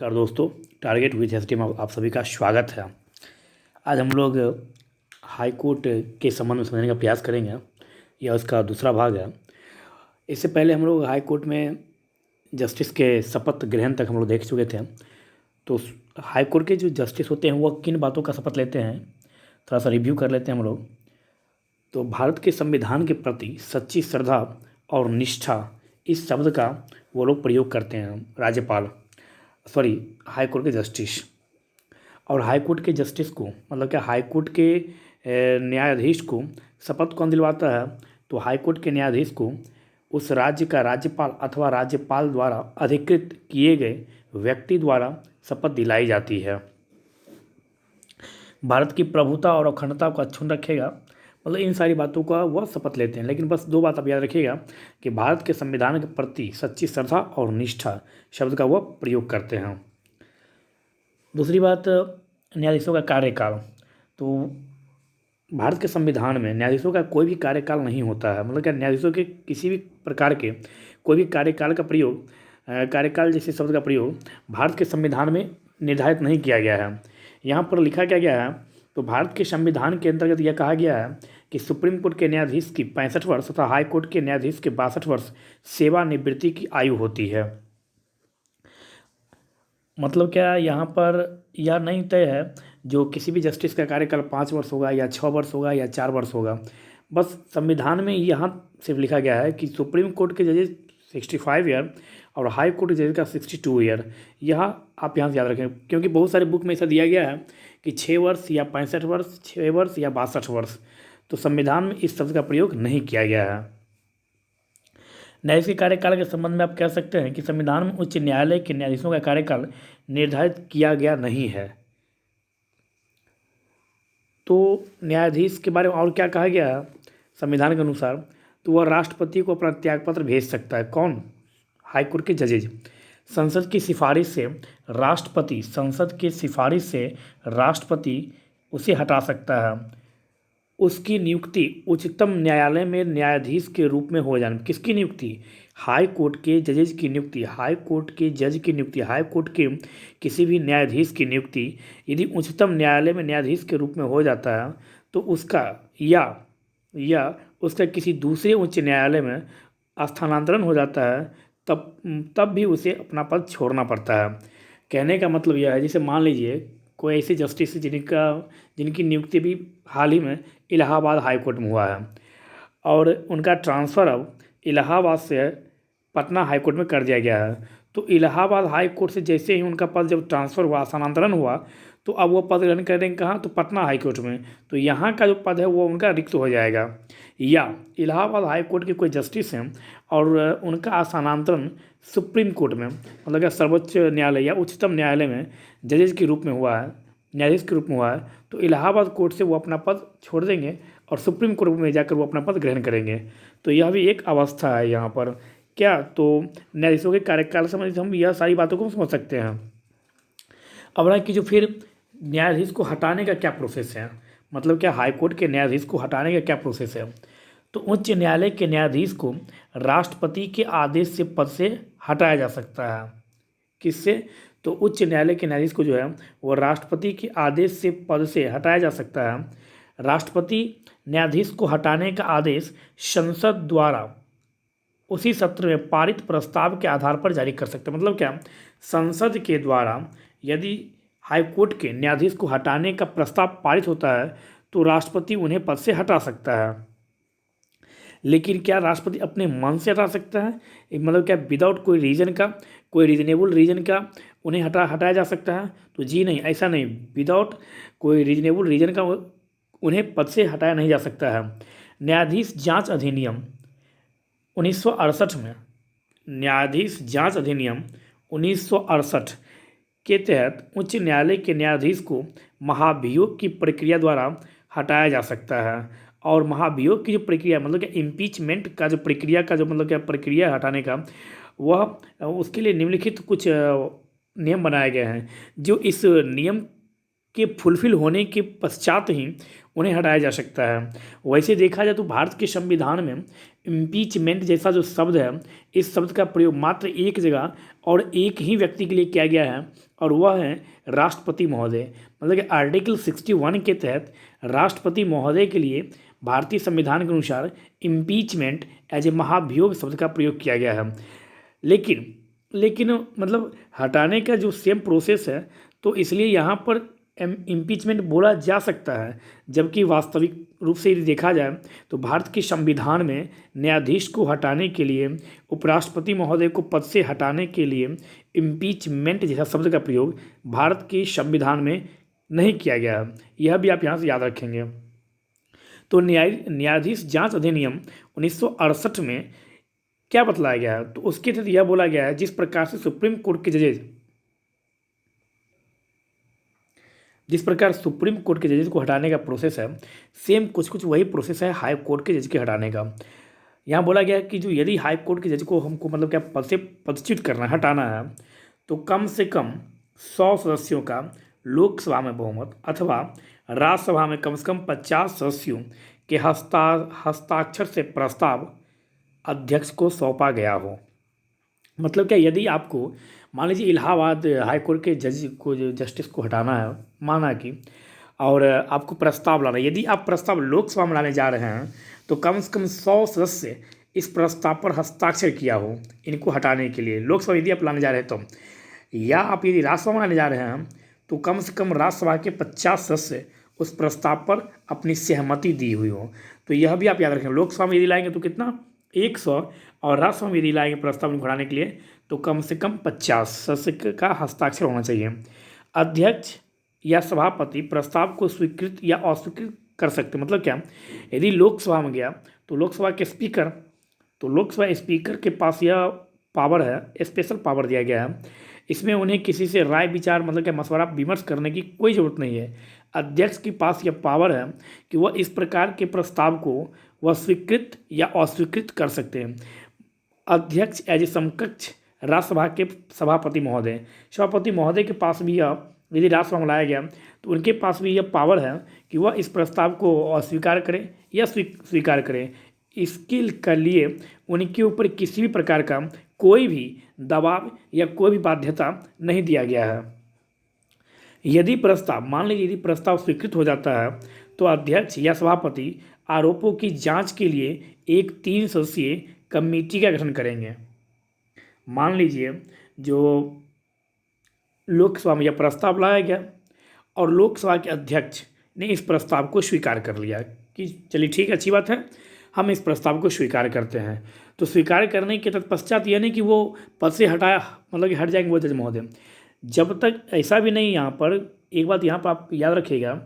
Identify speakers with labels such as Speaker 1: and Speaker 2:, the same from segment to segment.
Speaker 1: नमस्कार दोस्तों, target with ST में आप सभी का स्वागत है। आज हम लोग हाई कोर्ट के संबंध में समझने का प्रयास करेंगे। यह उसका दूसरा भाग है। इससे पहले हम लोग हाई कोर्ट में जस्टिस के शपथ ग्रहण तक हम लोग देख चुके थे। तो हाई कोर्ट के जो जस्टिस होते हैं वह किन बातों का शपथ लेते हैं, थोड़ा सा रिव्यू कर लेते हैं हम लोग। तो भारत के संविधान के प्रति सच्ची श्रद्धा और निष्ठा, इस शब्द का वो लोग प्रयोग करते हैं हाई कोर्ट के जस्टिस। और हाई कोर्ट के जस्टिस को मतलब क्या हाई कोर्ट के न्यायाधीश को शपथ कौन दिलवाता है? तो हाई कोर्ट के न्यायाधीश को उस राज्य का राज्यपाल अथवा राज्यपाल द्वारा अधिकृत किए गए व्यक्ति द्वारा शपथ दिलाई जाती है। भारत की प्रभुता और अखंडता को अक्षुण्ण रखेगा, मतलब इन सारी बातों का वह शपथ लेते हैं। लेकिन बस दो बात आप याद रखिएगा कि भारत के संविधान के प्रति सच्ची श्रद्धा और निष्ठा शब्द का वह प्रयोग करते हैं। दूसरी बात, न्यायाधीशों का कार्यकाल। तो भारत के संविधान में न्यायाधीशों का कोई भी कार्यकाल नहीं होता है। मतलब क्या न्यायाधीशों के किसी भी प्रकार के कोई भी कार्यकाल जैसे शब्द का प्रयोग भारत के संविधान में निर्धारित नहीं किया गया है। यहाँ पर लिखा क्या गया है? तो भारत के संविधान के अंतर्गत यह कहा गया है कि सुप्रीम कोर्ट के न्यायाधीश की 65 वर्ष तथा हाई कोर्ट के न्यायाधीश के 62 वर्ष सेवानिवृत्ति की आयु होती है। मतलब क्या यहाँ पर यह नहीं तय है जो किसी भी जस्टिस का कार्यकाल 5 वर्ष होगा या 6 वर्ष होगा या 4 वर्ष होगा। बस संविधान में यहाँ सिर्फ लिखा गया है कि सुप्रीम कोर्ट के जजेस 65 ईयर और हाई कोर्ट के जजेस का 62 ईयर। यह आप यहाँ से याद रखें, क्योंकि बहुत सारे बुक में ऐसा दिया गया है कि 6 वर्ष या 65 वर्ष, 6 वर्ष या 62 वर्ष। तो संविधान में इस शब्द का प्रयोग नहीं किया गया है। न्यायिक कार्यकाल के संबंध में आप कह सकते हैं कि संविधान में उच्च न्यायालय के न्यायाधीशों का कार्यकाल निर्धारित किया गया नहीं है। तो न्यायाधीश के बारे में और क्या कहा गया है संविधान के अनुसार? तो वह राष्ट्रपति को अपना त्यागपत्र भेज सकता है। कौन? हाई कोर्ट के जजेज। संसद की सिफारिश से राष्ट्रपति उसे हटा सकता है। उसकी नियुक्ति उच्चतम न्यायालय में न्यायाधीश के रूप में हो जाने। किसकी नियुक्ति? हाई कोर्ट के जजेज की नियुक्ति, हाई कोर्ट के जज की नियुक्ति, हाई कोर्ट के किसी भी न्यायाधीश की नियुक्ति यदि उच्चतम न्यायालय में न्यायाधीश के रूप में हो जाता है तो उसका या उसका किसी दूसरे उच्च न्यायालय में स्थानांतरण हो जाता है, तब भी उसे अपना पद छोड़ना पड़ता है। कहने का मतलब यह है, जैसे मान लीजिए कोई ऐसे जस्टिस जिनकी नियुक्ति भी हाल ही में इलाहाबाद हाई कोर्ट में हुआ है और उनका ट्रांसफ़र अब इलाहाबाद से पटना हाई कोर्ट में कर दिया गया है। तो इलाहाबाद हाई कोर्ट से जैसे ही उनका पद जब ट्रांसफ़र हुआ, स्थानांतरण हुआ, तो अब वो पद ग्रहण करेंगे कहाँ? तो पटना हाई कोर्ट में। तो यहाँ का जो पद है वो उनका रिक्त हो जाएगा। या इलाहाबाद हाई कोर्ट के कोई जस्टिस हैं और उनका स्थानांतरण सुप्रीम कोर्ट में, मतलब क्या सर्वोच्च न्यायालय या उच्चतम न्यायालय में जजेज के रूप में हुआ है, न्यायाधीश के रूप में हुआ है, तो इलाहाबाद कोर्ट से वो अपना पद छोड़ देंगे और सुप्रीम कोर्ट में जाकर वो अपना पद ग्रहण करेंगे। तो यह भी एक अवस्था है यहाँ पर। क्या? तो न्यायाधीशों के कार्यकाल से हम यह सारी बातों को समझ सकते हैं। अब रहा कि जो फिर न्यायाधीश को हटाने का क्या प्रोसेस है, मतलब क्या हाई कोर्ट के न्यायाधीश को हटाने का क्या प्रोसेस है? तो उच्च न्यायालय के न्यायाधीश को राष्ट्रपति के आदेश से पद से हटाया जा सकता है। किससे? तो उच्च न्यायालय के न्यायाधीश को जो है वो राष्ट्रपति के आदेश से पद से हटाया जा सकता है। राष्ट्रपति न्यायाधीश को हटाने का आदेश संसद द्वारा उसी सत्र में पारित प्रस्ताव के आधार पर जारी कर सकते हैं। मतलब क्या? संसद के द्वारा यदि हाई कोर्ट के न्यायाधीश को हटाने का प्रस्ताव पारित होता है तो राष्ट्रपति उन्हें पद से हटा सकता है। लेकिन क्या राष्ट्रपति अपने मन से हटा सकता है? मतलब क्या विदाउट कोई रीज़न का, कोई रीजनेबल रीज़न का उन्हें हटाया जा सकता है? तो जी नहीं, ऐसा नहीं। विदाउट कोई रीजनेबल रीज़न का उन्हें पद से हटाया नहीं जा सकता है। न्यायाधीश जांच अधिनियम 1968 में, न्यायाधीश जांच अधिनियम 1968 के तहत उच्च न्यायालय के न्यायाधीश को महाभियोग की प्रक्रिया द्वारा हटाया जा सकता है। और महाभियोग की जो प्रक्रिया, मतलब क्या इम्पीचमेंट का जो प्रक्रिया का जो मतलब क्या प्रक्रिया है हटाने का, वह उसके लिए निम्नलिखित कुछ नियम बनाए गए हैं जो इस नियम के फुलफिल होने के पश्चात ही उन्हें हटाया जा सकता है। वैसे देखा जाए तो भारत के संविधान में इम्पीचमेंट जैसा जो शब्द है, इस शब्द का प्रयोग मात्र एक जगह और एक ही व्यक्ति के लिए किया गया है, और वह है राष्ट्रपति महोदय। मतलब कि आर्टिकल 61 के तहत राष्ट्रपति महोदय के लिए भारतीय संविधान के अनुसार इम्पीचमेंट एज ए महाभियोग शब्द का प्रयोग किया गया है। लेकिन मतलब हटाने का जो सेम प्रोसेस है, तो इसलिए यहाँ पर इम्पीचमेंट बोला जा सकता है, जबकि वास्तविक रूप से यदि देखा जाए तो भारत के संविधान में न्यायाधीश को हटाने के लिए, उपराष्ट्रपति महोदय को पद से हटाने के लिए इम्पीचमेंट जैसा शब्द का प्रयोग भारत के संविधान में नहीं किया गया है। यह भी आप यहाँ से याद रखेंगे। तो न्यायाधीश जांच अधिनियम 1968 में क्या बतलाया गया है, तो उसके तहत यह बोला गया है जिस प्रकार सुप्रीम कोर्ट के जजेज को हटाने का प्रोसेस है, सेम कुछ वही प्रोसेस है हाई कोर्ट के जज के हटाने का। यहाँ बोला गया है कि जो यदि हाई कोर्ट के जज को हमको मतलब क्या पद से पदच्युत करना है, हटाना है, तो कम से कम 100 सदस्यों का लोकसभा में बहुमत अथवा राज्यसभा में कम से कम 50 सदस्यों के हस्ताक्षर से प्रस्ताव अध्यक्ष को सौंपा गया हो। मतलब क्या, यदि आपको मान लीजिए इलाहाबाद हाई कोर्ट के जज को, जो जस्टिस को हटाना है, माना कि, और आपको प्रस्ताव लाना है, यदि आप प्रस्ताव लोकसभा में लाने जा रहे हैं तो कम से कम 100 सदस्य इस प्रस्ताव पर हस्ताक्षर किया हो इनको हटाने के लिए, लोकसभा यदि आप लाने जा रहे हैं तो, या आप यदि राज्यसभा में लाने जा रहे हैं तो कम से कम राज्यसभा के 50 सदस्य उस प्रस्ताव पर अपनी सहमति दी हुई हो। तो यह भी आप याद रखें, लोकसभा में यदि लाएंगे तो कितना 100, और राज्यसभा में यदि लाएंगे प्रस्ताव को हटाने के लिए तो कम से कम 50 सदस्य का हस्ताक्षर होना चाहिए। अध्यक्ष या सभापति प्रस्ताव को स्वीकृत या अस्वीकृत कर सकते। मतलब क्या, यदि लोकसभा में गया तो लोकसभा स्पीकर के पास यह पावर है, स्पेशल पावर दिया गया है, इसमें उन्हें किसी से राय विचार मतलब क्या मशवरा विमर्श करने की कोई ज़रूरत नहीं है। अध्यक्ष के पास यह पावर है कि वह इस प्रकार के प्रस्ताव को वह स्वीकृत या अस्वीकृत कर सकते हैं। अध्यक्ष एज ए समकक्ष राज्यसभा के सभापति महोदय के पास भी यह, यदि राज्यसभा में लाया गया तो उनके पास भी यह पावर है कि वह इस प्रस्ताव को अस्वीकार करें या स्वीकार करें। इसके लिए उनके ऊपर किसी भी प्रकार का कोई भी दबाव या कोई भी बाध्यता नहीं दिया गया है। यदि प्रस्ताव स्वीकृत हो जाता है तो अध्यक्ष या सभापति आरोपों की जांच के लिए एक 3 सदस्यीय कमेटी का गठन करेंगे। मान लीजिए जो लोकसभा में यह प्रस्ताव लाया गया और लोकसभा के अध्यक्ष ने इस प्रस्ताव को स्वीकार कर लिया कि चलिए ठीक है, अच्छी बात है, हम इस प्रस्ताव को स्वीकार करते हैं। तो स्वीकार करने के तत्पश्चात यह नहीं कि वो पद से मतलब कि हट जाएंगे वो जज महोदय। जब तक ऐसा भी नहीं, यहाँ पर एक बात यहाँ पर आप याद रखिएगा,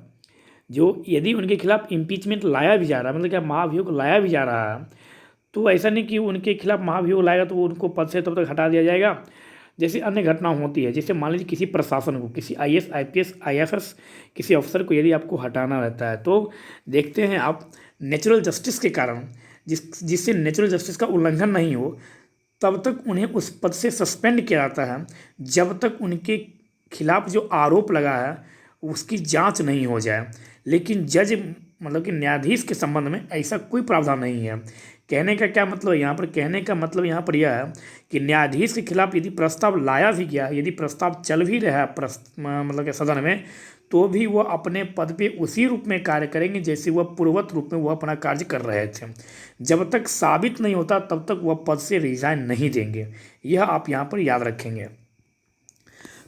Speaker 1: जो यदि उनके खिलाफ इम्पीचमेंट लाया भी जा रहा है, मतलब क्या महाभियोग लाया भी जा रहा है, तो ऐसा नहीं कि उनके खिलाफ महाभियोग लाएगा तो उनको पद से तब तक हटा दिया जाएगा। जैसे अन्य घटना होती है, जैसे मान लीजिए किसी प्रशासन को, किसी IAS IPS IFS किसी अफसर को यदि आपको हटाना रहता है, तो देखते हैं आप नेचुरल जस्टिस के कारण, जिससे नेचुरल जस्टिस का उल्लंघन नहीं हो, तब तक उन्हें उस पद से सस्पेंड किया जाता है जब तक उनके खिलाफ जो आरोप लगा है उसकी जांच नहीं हो जाए। लेकिन जज मतलब कि न्यायाधीश के संबंध में ऐसा कोई प्रावधान नहीं है। कहने का क्या मतलब है यहाँ पर, कहने का मतलब यहाँ पर यह है कि न्यायाधीश के खिलाफ यदि प्रस्ताव लाया भी गया, यदि प्रस्ताव चल भी रहा है मतलब कि सदन में, तो भी वह अपने पद पे उसी रूप में कार्य करेंगे जैसे वह पूर्ववत रूप में वह अपना कार्य कर रहे थे। जब तक साबित नहीं होता तब तक वह पद से रिजाइन नहीं देंगे। यह आप यहाँ पर याद रखेंगे।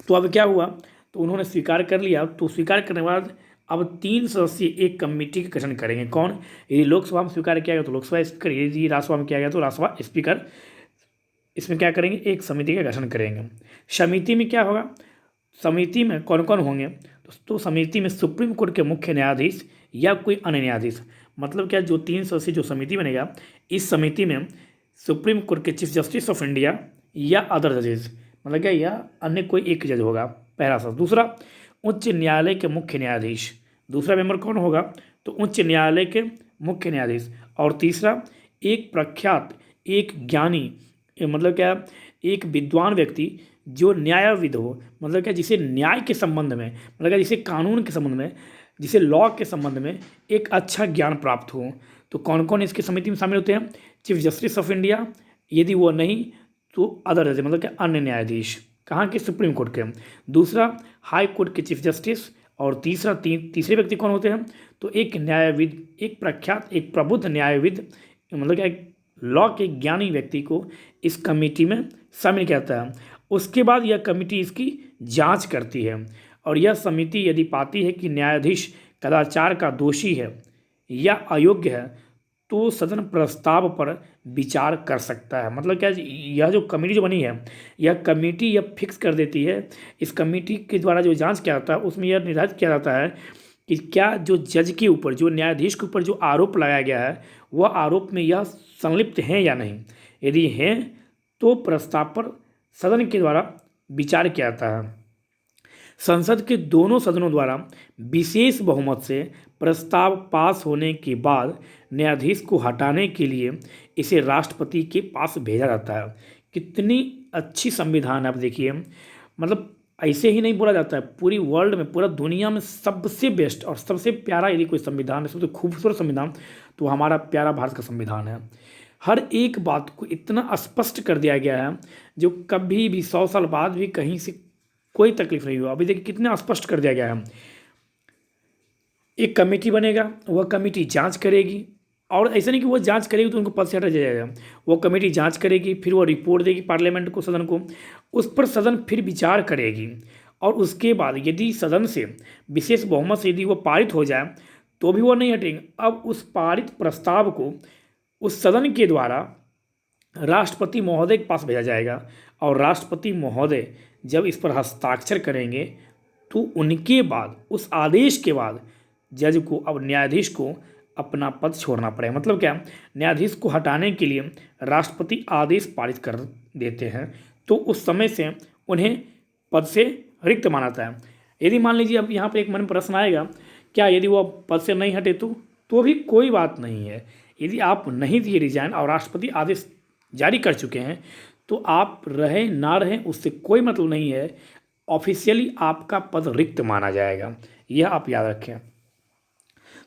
Speaker 1: तो अब क्या हुआ, तो उन्होंने स्वीकार कर लिया। तो स्वीकार करने के बाद अब 3 सदस्यीय एक कमेटी का गठन करेंगे। कौन? यदि लोकसभा में स्वीकार किया गया तो लोकसभा स्पीकर, यदि राज्यसभा में किया गया तो राज्यसभा स्पीकर। इसमें क्या करेंगे, एक समिति का गठन करेंगे। समिति में क्या होगा, समिति में कौन कौन होंगे, तो समिति में सुप्रीम कोर्ट के मुख्य न्यायाधीश या कोई अन्य न्यायाधीश। मतलब क्या, जो 3 सदस्यीय जो समिति बनेगा, इस समिति में सुप्रीम कोर्ट के चीफ जस्टिस ऑफ इंडिया या अदर जजेस, मतलब क्या, या अन्य कोई एक जज होगा, पहला सदस्य। दूसरा, उच्च न्यायालय के मुख्य न्यायाधीश। दूसरा मेंबर कौन होगा, तो उच्च न्यायालय के मुख्य न्यायाधीश। और तीसरा, एक प्रख्यात, एक ज्ञानी, मतलब क्या, एक विद्वान व्यक्ति जो न्यायविद हो, मतलब क्या, जिसे न्याय के संबंध में, मतलब क्या, जिसे कानून के संबंध में, जिसे लॉ के संबंध में एक अच्छा ज्ञान प्राप्त हो। तो कौन कौन इसकी समिति में शामिल होते हैं? चीफ जस्टिस ऑफ इंडिया, यदि वो नहीं तो अदर जज, मतलब कि अन्य न्यायाधीश, कहाँ के? सुप्रीम कोर्ट के। दूसरा हाई कोर्ट के चीफ जस्टिस। और तीसरे व्यक्ति कौन होते हैं? तो एक न्यायविद, एक प्रख्यात, एक प्रबुद्ध न्यायविद, मतलब कि एक लॉ के ज्ञानी व्यक्ति को इस कमेटी में शामिल करता है। उसके बाद यह कमेटी इसकी जांच करती है और यह समिति यदि पाती है कि न्यायाधीश कदाचार का दोषी है या अयोग्य है तो सदन प्रस्ताव पर विचार कर सकता है। मतलब क्या, यह जो कमेटी जो बनी है, यह कमेटी यह फिक्स कर देती है, इस कमेटी के द्वारा जो जांच किया जाता है उसमें यह निर्धारित किया जाता है कि क्या जो जज के ऊपर, जो न्यायाधीश के ऊपर जो आरोप लगाया गया है वह आरोप में यह संलिप्त हैं या नहीं। यदि हैं तो प्रस्ताव पर सदन के द्वारा विचार किया जाता है। संसद के दोनों सदनों द्वारा विशेष बहुमत से प्रस्ताव पास होने के बाद न्यायाधीश को हटाने के लिए इसे राष्ट्रपति के पास भेजा जाता है। कितनी अच्छी संविधान है, आप देखिए। मतलब ऐसे ही नहीं बोला जाता है, पूरी वर्ल्ड में, पूरा दुनिया में सबसे बेस्ट और सबसे प्यारा यदि कोई संविधान है, सबसे खूबसूरत संविधान, तो हमारा प्यारा भारत का संविधान है। हर एक बात को इतना स्पष्ट कर दिया गया है जो कभी भी 100 साल बाद भी कहीं से कोई तकलीफ नहीं हुआ। अभी देखिए कितना स्पष्ट कर दिया गया है। एक कमेटी बनेगा, वह कमेटी जांच करेगी, और ऐसा नहीं कि वो जांच करेगी तो उनको पद से हटा दिया जाएगा। वो कमेटी जांच करेगी, फिर वो रिपोर्ट देगी पार्लियामेंट को, सदन को, उस पर सदन फिर विचार करेगी और उसके बाद यदि सदन से विशेष बहुमत से यदि वो पारित हो जाए तो भी वो नहीं हटेंगे। अब उस पारित प्रस्ताव को उस सदन के द्वारा राष्ट्रपति महोदय के पास भेजा जाएगा और राष्ट्रपति महोदय जब इस पर हस्ताक्षर करेंगे तो उनके बाद, उस आदेश के बाद जज को, अब न्यायाधीश को अपना पद छोड़ना पड़ेगा। मतलब क्या, न्यायाधीश को हटाने के लिए राष्ट्रपति आदेश पारित कर देते हैं तो उस समय से उन्हें पद से रिक्त माना जाता है। यदि मान लीजिए अब यहाँ पर एक मन में प्रश्न आएगा, क्या यदि वो पद से नहीं हटे तो भी कोई बात नहीं है। यदि आप नहीं दिए रिजाइन और राष्ट्रपति आदेश जारी कर चुके हैं तो आप रहें ना रहें उससे कोई मतलब नहीं है, ऑफिशियली आपका पद रिक्त माना जाएगा। यह आप याद रखें।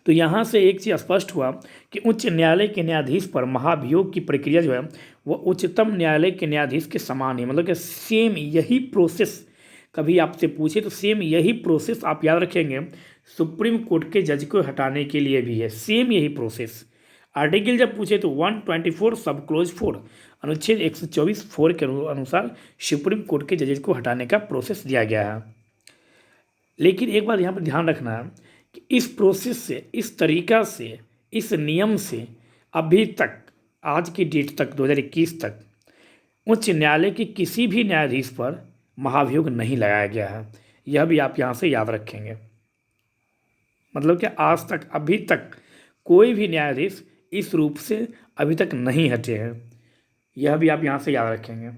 Speaker 1: तो यहाँ से एक चीज़ स्पष्ट हुआ कि उच्च न्यायालय के न्यायाधीश पर महाभियोग की प्रक्रिया जो है वह उच्चतम न्यायालय के न्यायाधीश के समान है। मतलब कि सेम यही प्रोसेस, कभी आपसे पूछे तो सेम यही प्रोसेस आप याद रखेंगे सुप्रीम कोर्ट के जज को हटाने के लिए भी है, सेम यही प्रोसेस। आर्टिकल जब पूछे तो 124 सब क्लोज 4 अनुच्छेद 124(4) के अनुसार सुप्रीम कोर्ट के जजेस को हटाने का प्रोसेस दिया गया है। लेकिन एक बात यहाँ पर ध्यान रखना है कि इस प्रोसेस से, इस तरीका से, इस नियम से अभी तक, आज की डेट तक, 2021 तक उच्च न्यायालय के किसी भी न्यायाधीश पर महाभियोग नहीं लगाया गया है। यह भी आप यहाँ से याद रखेंगे। मतलब कि आज तक, अभी तक कोई भी न्यायाधीश इस रूप से अभी तक नहीं हटे हैं। यह भी आप यहाँ से याद रखेंगे।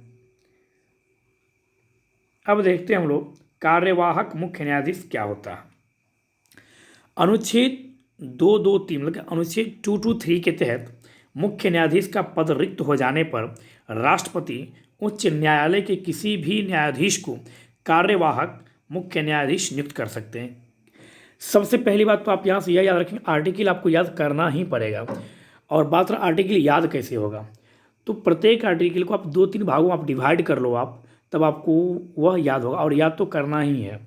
Speaker 1: अब देखते हैं हम लोग कार्यवाहक मुख्य न्यायाधीश क्या होता है। अनुच्छेद 223 मतलब अनुच्छेद 223 के तहत मुख्य न्यायाधीश का पद रिक्त हो जाने पर राष्ट्रपति उच्च न्यायालय के किसी भी न्यायाधीश को कार्यवाहक मुख्य न्यायाधीश नियुक्त कर सकते हैं। सबसे पहली बात तो आप यहाँ से यह याद रखेंगे, आर्टिकल आपको याद करना ही पड़ेगा। और बात रहा आर्टिकल याद कैसे होगा, तो प्रत्येक आर्टिकल को आप 2-3 भागों में आप डिवाइड कर लो, आप तब आपको वह याद होगा, और याद तो करना ही है।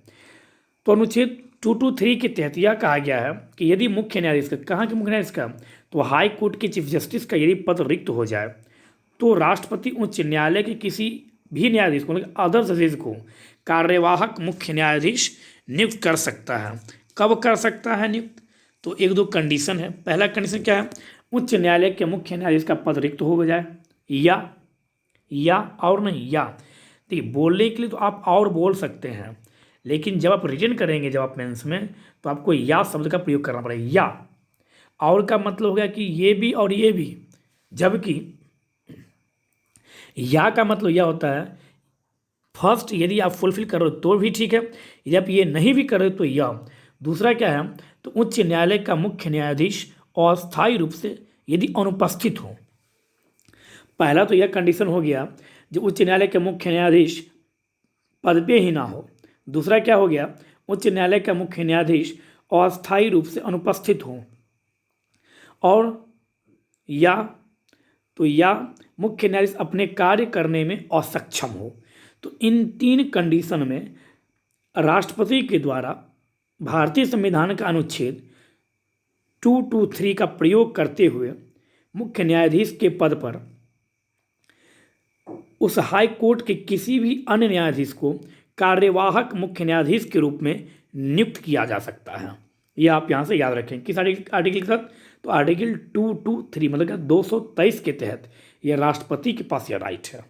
Speaker 1: तो अनुच्छेद 223 के तहत यह कहा गया है कि यदि मुख्य न्यायाधीश का, कहाँ के मुख्य न्यायाधीश का, तो हाई कोर्ट के चीफ जस्टिस का यदि पद रिक्त हो जाए तो राष्ट्रपति उच्च न्यायालय के किसी भी न्यायाधीश को, मतलब अदर जजेस को कार्यवाहक मुख्य न्यायाधीश नियुक्त कर सकता है। कब कर सकता है नियुक्त, तो 1-2 कंडीशन है। पहला कंडीशन क्या है, उच्च न्यायालय के मुख्य न्यायाधीश का पद रिक्त हो जाए, या और नहीं या। देखिए बोलने के लिए तो आप और बोल सकते हैं, लेकिन जब आप रिटन करेंगे, जब आप मेंस में, तो आपको या शब्द का प्रयोग करना पड़ेगा। या और का मतलब हो गया कि ये भी और ये भी, जबकि या का मतलब यह होता है फर्स्ट यदि आप फुलफिल करो तो भी ठीक है, यदि आप ये नहीं भी करो तो या। दूसरा क्या है, तो उच्च न्यायालय का मुख्य न्यायाधीश अस्थायी रूप से यदि अनुपस्थित हो। पहला तो यह कंडीशन हो गया जो उच्च न्यायालय के मुख्य न्यायाधीश पद पे ही ना हो। दूसरा क्या हो गया, उच्च न्यायालय का मुख्य न्यायाधीश अस्थायी रूप से अनुपस्थित हो। और या तो या मुख्य न्यायाधीश अपने कार्य करने में असक्षम हो। तो इन 3 कंडीशन में राष्ट्रपति के द्वारा भारतीय संविधान का अनुच्छेद 223 का प्रयोग करते हुए मुख्य न्यायाधीश के पद पर उस हाई कोर्ट के किसी भी अन्य न्यायाधीश को कार्यवाहक मुख्य न्यायाधीश के रूप में नियुक्त किया जा सकता है। यह आप यहाँ से याद रखें। किस आर्टिकल के तहत? तो आर्टिकल 223 मतलब क्या 223 के तहत यह राष्ट्रपति के पास यह राइट है।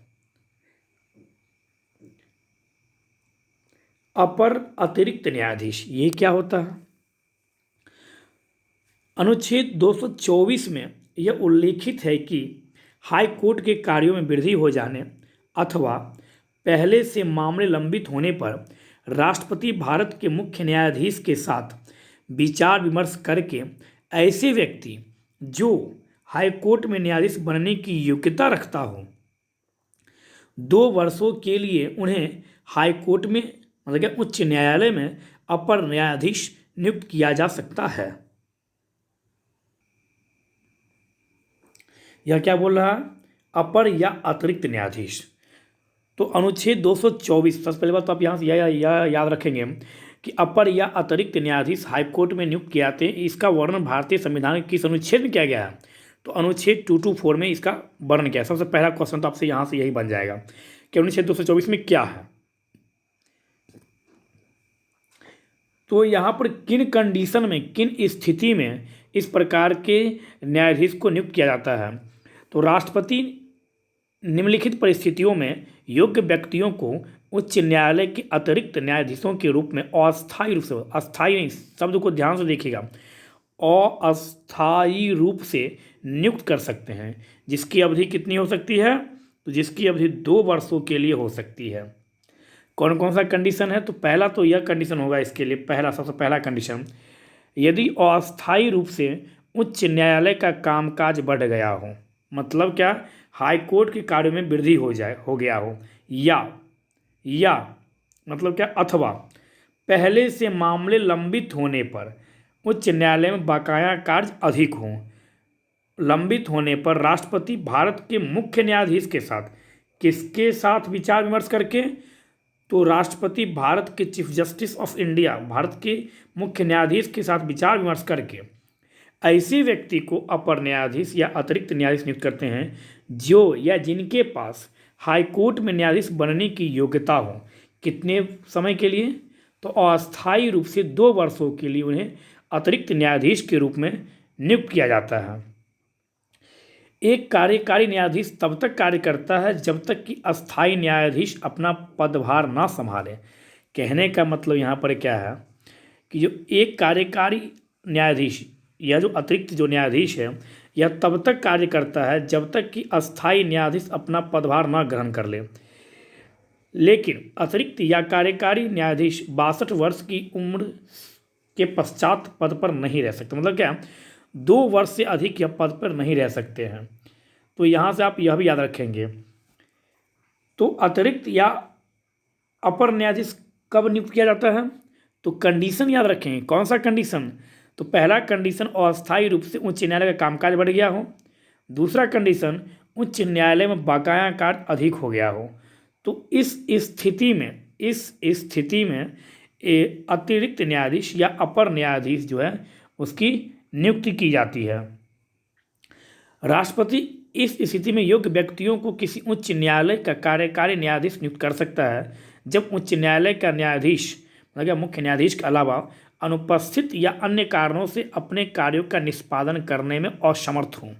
Speaker 1: अपर अतिरिक्त न्यायाधीश ये क्या होता है? अनुच्छेद 224 में यह उल्लेखित है कि हाई कोर्ट के कार्यों में वृद्धि हो जाने अथवा पहले से मामले लंबित होने पर राष्ट्रपति भारत के मुख्य न्यायाधीश के साथ विचार विमर्श करके ऐसे व्यक्ति जो हाई कोर्ट में न्यायाधीश बनने की योग्यता रखता हो 2 वर्षों के लिए उन्हें हाई कोर्ट में मतलब कि उच्च न्यायालय में अपर न्यायाधीश नियुक्त किया जा सकता है। यह क्या बोल रहा है? अपर या अतिरिक्त न्यायाधीश। तो अनुच्छेद 224 सबसे पहले बात तो आप यहाँ से याद रखेंगे कि अपर या अतिरिक्त न्यायाधीश हाईकोर्ट में नियुक्त किए जाते हैं। इसका वर्णन भारतीय संविधान के किस अनुच्छेद में किया गया है? तो अनुच्छेद 224 में इसका वर्णन किया है। सबसे पहला क्वेश्चन तो आपसे यहाँ से यही बन जाएगा कि अनुच्छेद 224 में क्या है। तो यहाँ पर किन कंडीशन में, किन स्थिति में इस प्रकार के न्यायाधीश को नियुक्त किया जाता है? तो राष्ट्रपति निम्नलिखित परिस्थितियों में योग्य व्यक्तियों को उच्च न्यायालय के अतिरिक्त न्यायाधीशों के रूप में अस्थायी रूप से, अस्थायी नहीं, शब्द को ध्यान से देखिएगा, अस्थायी रूप से नियुक्त कर सकते हैं। जिसकी अवधि कितनी हो सकती है? तो जिसकी अवधि 2 वर्षों के लिए हो सकती है। कौन कौन सा कंडीशन है? तो पहला तो यह कंडीशन होगा इसके लिए, सबसे पहला कंडीशन, यदि अस्थायी रूप से उच्च न्यायालय का कामकाज बढ़ गया हो, मतलब क्या? हाई कोर्ट के कार्यों में वृद्धि हो गया हो, या मतलब क्या? अथवा पहले से मामले लंबित होने पर उच्च न्यायालय में बकाया कार्य अधिक हो। लंबित होने पर राष्ट्रपति भारत के मुख्य न्यायाधीश के साथ, किसके साथ विचार विमर्श करके? तो राष्ट्रपति भारत के chief justice of India, Bharat के मुख्य न्यायाधीश के साथ विचार विमर्श करके ऐसे व्यक्ति को अपर न्यायाधीश या अतिरिक्त न्यायाधीश नियुक्त करते हैं जो या जिनके पास हाई कोर्ट में न्यायाधीश बनने की योग्यता हो। कितने समय के लिए? तो अस्थायी रूप से 2 वर्षों के लिए उन्हें अतिरिक्त न्यायाधीश के रूप में नियुक्त किया जाता है। एक कार्यकारी न्यायाधीश तब तक कार्य करता है जब तक कि अस्थायी न्यायाधीश अपना पदभार ना संभाले। कहने का मतलब यहाँ पर क्या है कि जो एक कार्यकारी न्यायाधीश या जो अतिरिक्त जो न्यायाधीश है यह तब तक कार्य करता है जब तक कि अस्थायी न्यायाधीश अपना पदभार न ग्रहण कर ले। लेकिन अतिरिक्त या कार्यकारी न्यायाधीश 62 वर्ष की उम्र के पश्चात पद पर नहीं रह सकते। मतलब क्या? 2 वर्ष से अधिक यह पद पर नहीं रह सकते हैं। तो यहाँ से आप यह भी याद रखेंगे। तो अतिरिक्त या अपर न्यायाधीश कब नियुक्त किया जाता है? तो कंडीशन याद रखेंगे। कौन सा कंडीशन? तो पहला कंडीशन अस्थायी रूप से उच्च न्यायालय का कामकाज बढ़ गया हो। दूसरा कंडीशन उच्च न्यायालय में बकाया कार्य अधिक हो गया हो। तो इस स्थिति में अतिरिक्त न्यायाधीश या अपर न्यायाधीश जो है उसकी नियुक्ति की जाती है। राष्ट्रपति इस स्थिति में योग्य व्यक्तियों को किसी उच्च न्यायालय का कार्यकारी न्यायाधीश नियुक्त कर सकता है जब उच्च न्यायालय का न्यायाधीश मतलब मुख्य न्यायाधीश के अलावा अनुपस्थित या अन्य कारणों से अपने कार्यों का निष्पादन करने में असमर्थ हों।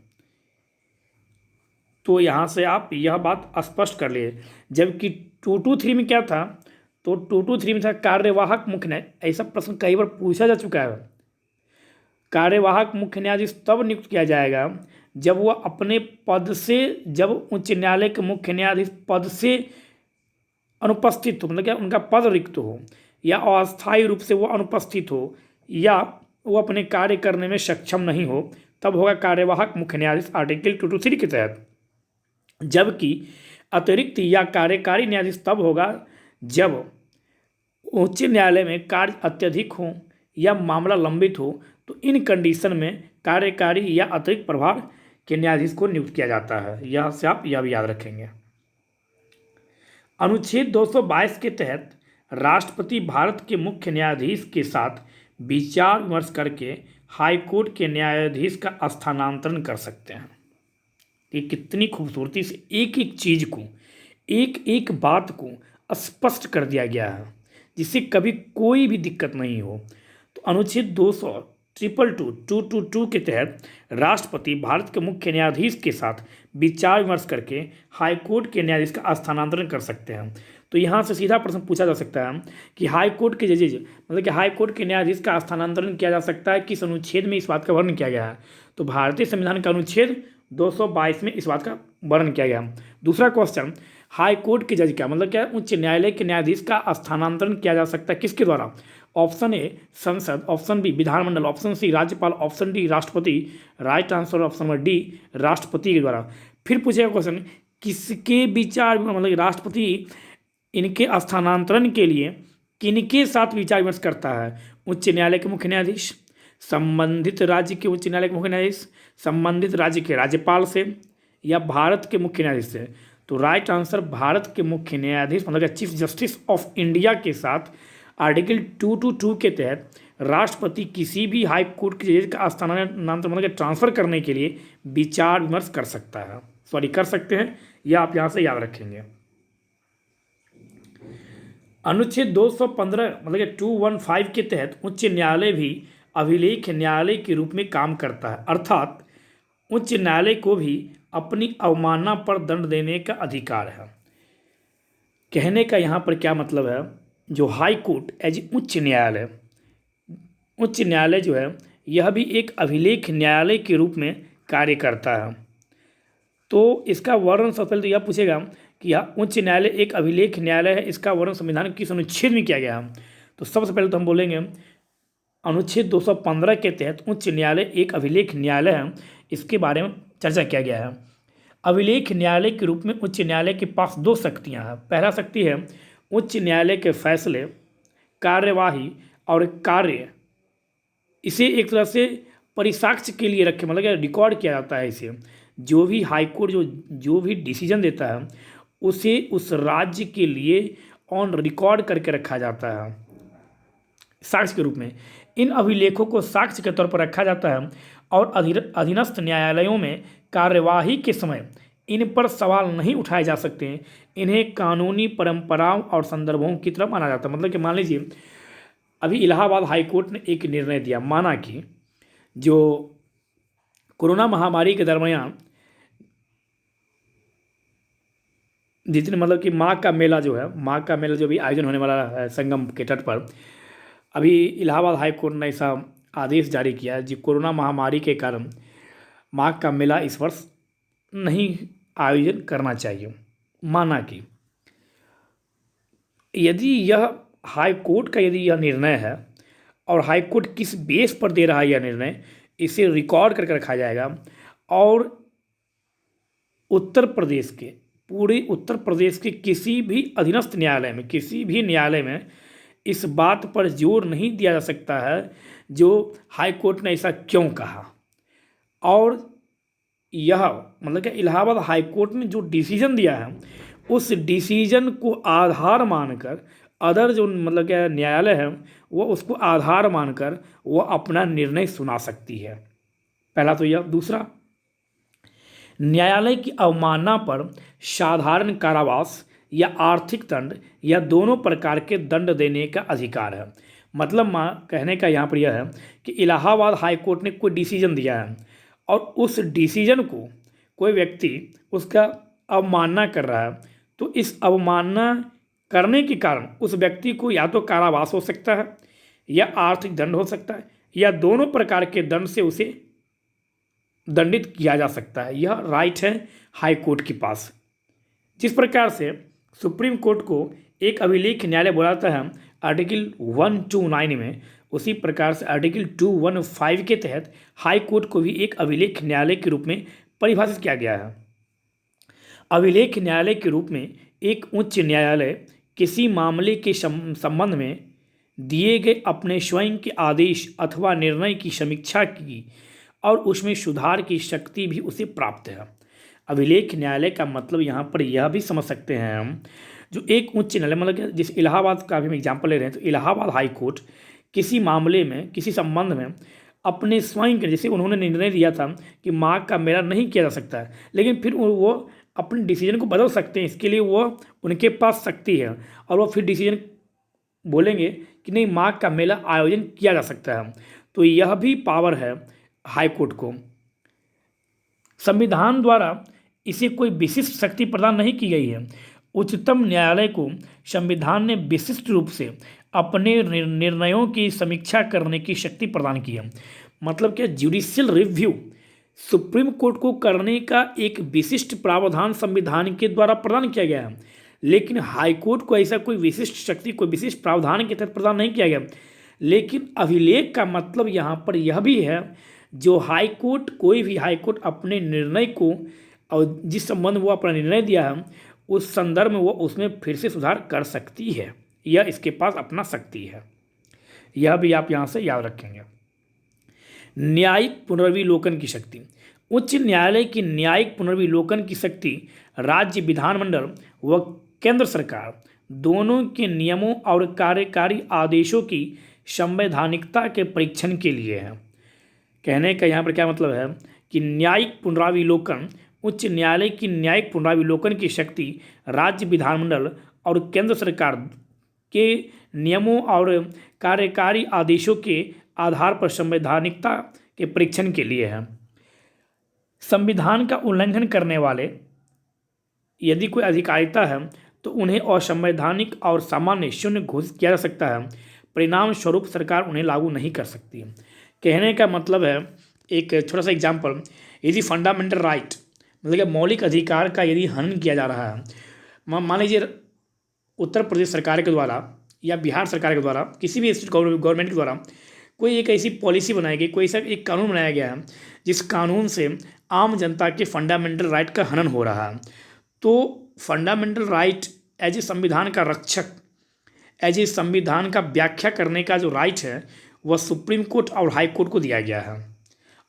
Speaker 1: तो यहाँ से आप यह बात स्पष्ट कर लिए। जबकि 223 में क्या था? तो 223 में था कार्यवाहक मुख्य न्यायाधीश। ऐसा प्रश्न कई बार पूछा जा चुका है। कार्यवाहक मुख्य न्यायाधीश तब नियुक्त किया जाएगा जब वह अपने पद से, जब उच्च न्यायालय के मुख्य न्यायाधीश पद से अनुपस्थित हो, मतलब क्या उनका पद रिक्त हो, या अस्थायी रूप से वो अनुपस्थित हो, या वो अपने कार्य करने में सक्षम नहीं हो, तब होगा कार्यवाहक मुख्य न्यायाधीश आर्टिकल 223 के तहत। जबकि अतिरिक्त या कार्यकारी न्यायाधीश तब होगा जब उच्च न्यायालय में कार्य अत्यधिक हो या मामला लंबित हो। तो इन कंडीशन में कार्यकारी या अतिरिक्त प्रभार के न्यायाधीश को नियुक्त किया जाता है। यह से आप यह भी याद रखेंगे। अनुच्छेद 222 के तहत राष्ट्रपति भारत के मुख्य न्यायाधीश के साथ विचार विमर्श करके हाईकोर्ट के न्यायाधीश का स्थानांतरण कर सकते हैं। ये कितनी खूबसूरती से एक एक चीज को, एक एक बात को स्पष्ट कर दिया गया है, जिससे कभी कोई भी दिक्कत नहीं हो। तो अनुच्छेद 222 के तहत राष्ट्रपति भारत के मुख्य न्यायाधीश के साथ विचार विमर्श करके हाईकोर्ट के न्यायाधीश का स्थानांतरण कर सकते हैं। तो यहाँ से सीधा प्रश्न पूछा जा सकता है कि हाईकोर्ट के जजेज, मतलब कि हाईकोर्ट के न्यायाधीश का स्थानांतरण किया जा सकता है किस अनुच्छेद में, इस बात का वर्णन किया गया है। तो भारतीय संविधान का अनुच्छेद 222 में इस बात का वर्णन किया गया। दूसरा क्वेश्चन, हाईकोर्ट के जज का मतलब क्या है, उच्च न्यायालय के न्यायाधीश का स्थानांतरण किया जा सकता है किसके द्वारा? ऑप्शन ए संसद, ऑप्शन बी विधानमंडल, ऑप्शन सी राज्यपाल, ऑप्शन डी राष्ट्रपति, right answer option number D राष्ट्रपति के द्वारा। फिर पूछेगा क्वेश्चन, किसके विचार, मतलब राष्ट्रपति इनके स्थानांतरण के लिए किनके साथ विचार विमर्श करता है? उच्च न्यायालय के मुख्य न्यायाधीश, संबंधित राज्य के उच्च न्यायालय के मुख्य न्यायाधीश, संबंधित राज्य के राज्यपाल से, या भारत के मुख्य न्यायाधीश से। तो राइट आंसर भारत के मुख्य न्यायाधीश मतलब चीफ जस्टिस ऑफ इंडिया के साथ आर्टिकल 222 के तहत राष्ट्रपति किसी भी हाई कोर्ट के जज का स्थानांतरण मतलब ट्रांसफर करने के लिए विचार विमर्श कर सकता है, कर सकते हैं, यह आप यहाँ से याद रखेंगे। अनुच्छेद 215 मतलब 215 के तहत उच्च न्यायालय भी अभिलेख न्यायालय के रूप में काम करता है, अर्थात उच्च न्यायालय को भी अपनी अवमानना पर दंड देने का अधिकार है। कहने का यहाँ पर क्या मतलब है, जो हाई कोर्ट एज उच्च न्यायालय जो है यह भी एक अभिलेख न्यायालय के रूप में कार्य करता है। तो इसका वर्णन सबसे पहले तो यह पूछेगा कि यह उच्च न्यायालय एक अभिलेख न्यायालय है, इसका वर्णन संविधान किस अनुच्छेद में किया गया है? तो सबसे पहले तो हम बोलेंगे अनुच्छेद 215 के तहत उच्च न्यायालय एक अभिलेख न्यायालय है, इसके बारे में चर्चा किया गया है। अभिलेख न्यायालय के रूप में उच्च न्यायालय के पास दो शक्तियां हैं। पहला शक्ति है उच्च न्यायालय के फैसले, कार्यवाही और कार्य, इसे एक तरह से परिसाक्ष्य के लिए रखे, मतलब रिकॉर्ड किया जाता है इसे। जो भी हाईकोर्ट जो भी डिसीजन देता है उसे उस राज्य के लिए ऑन रिकॉर्ड करके रखा जाता है साक्ष्य के रूप में। इन अभिलेखों को साक्ष्य के तौर पर रखा जाता है और अधीनस्थ न्यायालयों में कार्यवाही के समय इन पर सवाल नहीं उठाए जा सकते हैं। इन्हें कानूनी परंपराओं और संदर्भों की तरफ माना जाता है। मतलब कि मान लीजिए अभी इलाहाबाद हाई कोर्ट ने एक निर्णय दिया, माना कि जो कोरोना महामारी के दरमियान जितने मतलब कि माघ का मेला जो भी आयोजन होने वाला है संगम के तट पर, अभी इलाहाबाद हाई कोर्ट ने ऐसा आदेश जारी किया है जो कोरोना महामारी के कारण माघ का मेला इस वर्ष नहीं आयोजन करना चाहिए। माना कि यदि यह हाई कोर्ट का यदि यह निर्णय है और हाई कोर्ट किस बेस पर दे रहा है यह निर्णय, इसे रिकॉर्ड करके रखा जाएगा और पूरे उत्तर प्रदेश के किसी भी अधीनस्थ न्यायालय में, किसी भी न्यायालय में इस बात पर जोर नहीं दिया जा सकता है जो हाई कोर्ट ने ऐसा क्यों कहा। और यह मतलब कि इलाहाबाद हाई कोर्ट ने जो डिसीजन दिया है उस डिसीजन को आधार मानकर अदर जो मतलब क्या न्यायालय है वो उसको आधार मानकर वो अपना निर्णय सुना सकती है। पहला तो यह। दूसरा, न्यायालय की अवमानना पर साधारण कारावास या आर्थिक दंड या दोनों प्रकार के दंड देने का अधिकार है। मतलब कहने का यहाँ पर यह है कि इलाहाबाद हाई कोर्ट ने कोई डिसीजन दिया है और उस डिसीजन को कोई व्यक्ति उसका अवमानना कर रहा है, तो इस अवमानना करने के कारण उस व्यक्ति को या तो कारावास हो सकता है या आर्थिक दंड हो सकता है या दोनों प्रकार के दंड से उसे दंडित किया जा सकता है। यह राइट है हाई कोर्ट के पास। जिस प्रकार से सुप्रीम कोर्ट को एक अभिलेख न्यायालय बुलाता है आर्टिकल 129 में, उसी प्रकार से आर्टिकल 215 के तहत हाई कोर्ट को भी एक अभिलेख न्यायालय के रूप में परिभाषित किया गया है। अभिलेख न्यायालय के रूप में एक उच्च न्यायालय किसी मामले के संबंध में दिए गए अपने स्वयं के आदेश अथवा निर्णय की समीक्षा की और उसमें सुधार की शक्ति भी उसे प्राप्त है। अभिलेख न्यायालय का मतलब यहाँ पर यह भी समझ सकते हैं हम, जो एक उच्च न्यायालय, मतलब कि जिस इलाहाबाद का भी हम एग्जाम्पल ले रहे हैं, तो इलाहाबाद हाई कोर्ट किसी मामले में, किसी संबंध में अपने स्वयं के, जैसे उन्होंने निर्णय दिया था कि माँ का मेला नहीं किया जा सकता है, लेकिन फिर वो अपने डिसीजन को बदल सकते हैं। इसके लिए वो, उनके पास शक्ति है और वो फिर डिसीजन बोलेंगे कि नहीं, माँ का मेला आयोजन किया जा सकता है। तो यह भी पावर है हाई कोर्ट को। संविधान द्वारा इसे कोई विशिष्ट शक्ति प्रदान नहीं की गई है। उच्चतम न्यायालय को संविधान ने विशिष्ट रूप से अपने निर्णयों की समीक्षा करने की शक्ति प्रदान की है। मतलब क्या, जुडिशियल रिव्यू सुप्रीम कोर्ट को करने का एक विशिष्ट प्रावधान संविधान के द्वारा प्रदान किया गया है, लेकिन हाई कोर्ट को ऐसा कोई विशिष्ट शक्ति, कोई विशिष्ट प्रावधान के तहत प्रदान नहीं किया गया। लेकिन अभिलेख का मतलब यहाँ पर यह भी है, जो हाई कोर्ट, कोई भी हाई कोर्ट अपने निर्णय को, और जिस संबंध वो अपना निर्णय दिया है उस संदर्भ में वो उसमें फिर से सुधार कर सकती है, यह इसके पास अपना शक्ति है। यह भी आप यहाँ से याद रखेंगे। न्यायिक पुनर्विलोकन की शक्ति। उच्च न्यायालय की न्यायिक पुनर्विलोकन की शक्ति राज्य विधानमंडल व केंद्र सरकार दोनों के नियमों और कार्यकारी आदेशों की संवैधानिकता के परीक्षण के लिए है। कहने का यहाँ पर क्या मतलब है कि न्यायिक पुनराविलोकन, उच्च न्यायालय की न्यायिक पुनराविलोकन की शक्ति राज्य विधानमंडल और केंद्र सरकार के नियमों और कार्यकारी आदेशों के आधार पर संवैधानिकता के परीक्षण के लिए है। संविधान का उल्लंघन करने वाले यदि कोई अधिकारिता है तो उन्हें असंवैधानिक और सामान्य शून्य घोषित किया जा सकता है। परिणाम स्वरूप सरकार उन्हें लागू नहीं कर सकती है। कहने का मतलब है, एक छोटा सा एग्जाम्पल, यदि फंडामेंटल राइट, मतलब कि मौलिक अधिकार का यदि हनन किया जा रहा है, मान लीजिए उत्तर प्रदेश सरकार के द्वारा या बिहार सरकार के द्वारा, किसी भी स्टेट गवर्नमेंट के द्वारा कोई एक ऐसी पॉलिसी बनाई गई, कोई ऐसा एक कानून बनाया गया है जिस कानून से आम जनता के फंडामेंटल राइट का हनन हो रहा है, तो फंडामेंटल राइट एज ए संविधान का रक्षक, एज ए संविधान का व्याख्या करने का जो राइट है वह सुप्रीम कोर्ट और हाई कोर्ट को दिया गया है।